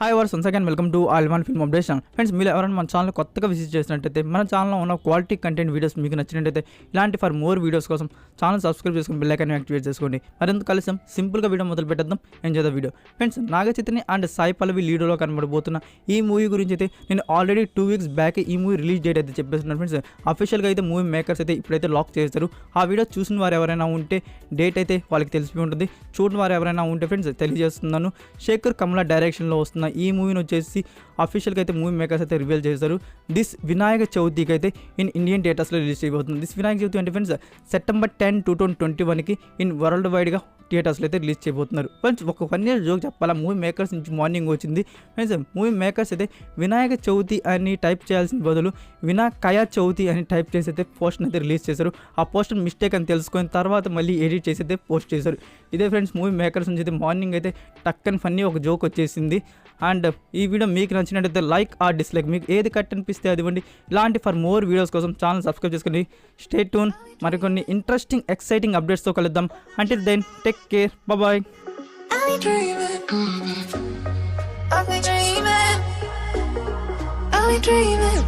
Hi viewers once again welcome to all one film updation. Friends, మీరు ఎవరైనా మన channel కొత్తగా విజిట్ చేసినట్టయితే మన ఛానల్లో ఉన్న క్వాలిటీ కంటెంట్ వీడియోస్ మీకు నచ్చినట్టయితే ఇలాంటి ఫర్ మోర్ వీడియోస్ కోసం ఛానల్ సబ్స్క్రైబ్ చేసుకుని బెల్ ఐకాన్ యాక్టివేట్ చేసుకోండి. మరింత కలిసాం సింపుల్గా వీడియో మొదలు పెట్టేద్దాం. Enjoy the video. Friends, Naga Chaitanya and Sai Pallavi లీడోలో కనబడబోతున్న ఈ మూవీ గురించి అయితే నేను ఆల్రెడీ 2 weeks బ్యాక్ ఈ మూవీ రిలీజ్ డేట్ అయితే చెప్పేస్తున్నాను. ఫ్రెండ్స్, అఫీషియల్గా అయితే మూవీ మేకర్స్ అయితే ఇప్పుడైతే లాక్ చేస్తారు. ఆ వీడియో చూసిన వారు ఎవరైనా ఉంటే డేట్ అయితే వాళ్ళకి తెలిసిపోయి ఉంటుంది. చూడని వారు ఎవరైనా ఉంటే ఫ్రెండ్స్ తెలియజేస్తున్నాను. శేఖర్ కమల డైరెక్షన్లో వస్తున్న ఈ మూవీని వచ్చేసి అఫీషియల్గా అయితే మూవీ మేకర్స్ అయితే రివీల్ చేశారు. దిస్ వినాయక చవితికి అయితే ఇండియన్ థియేటర్స్లో రిలీజ్ చేయబోతుంది. దిస్ వినాయక చవితి అంటే ఫ్రెండ్స్ September 10, 2021కి వరల్డ్ వైడ్గా థియేటర్స్లో అయితే రిలీజ్ చేయబోతున్నారు. ఫ్రెండ్స్, ఒక 1 year జోక్ చెప్పాలా, మూవీ మేకర్స్ నుంచి మార్నింగ్ వచ్చింది. ఫ్రెండ్స్, మూవీ మేకర్స్ అయితే వినాయక చవితి అని టైప్ చేయాల్సిన బదులు వినాయక చవితి అని టైప్ చేసి అయితే పోస్టర్ అయితే రిలీజ్ చేశారు. ఆ పోస్టర్ మిస్టేక్ అని తెలుసుకొని తర్వాత మళ్ళీ ఎడిట్ చేసి అయితే పోస్ట్ చేశారు. ఇదే ఫ్రెండ్స్, మూవీ మేకర్స్ నుంచి అయితే మార్నింగ్ అయితే టక్కని ఫన్నీ ఒక జోక్ వచ్చేసింది. అండ్ ఈ వీడియో మీకు నచ్చినట్టయితే లైక్ ఆర్ డిస్లైక్, మీకు ఏది కట్ అనిపిస్తే అది ఇవ్వండి. ఇలాంటి ఫర్ మోర్ వీడియోస్ కోసం ఛానల్ సబ్స్క్రైబ్ చేసుకుని స్టే ట్యూన్. మరికొన్ని ఇంట్రెస్టింగ్ ఎక్సైటింగ్ అప్డేట్స్తో కలుద్దాం. Until then take care, bye. Are we dreaming?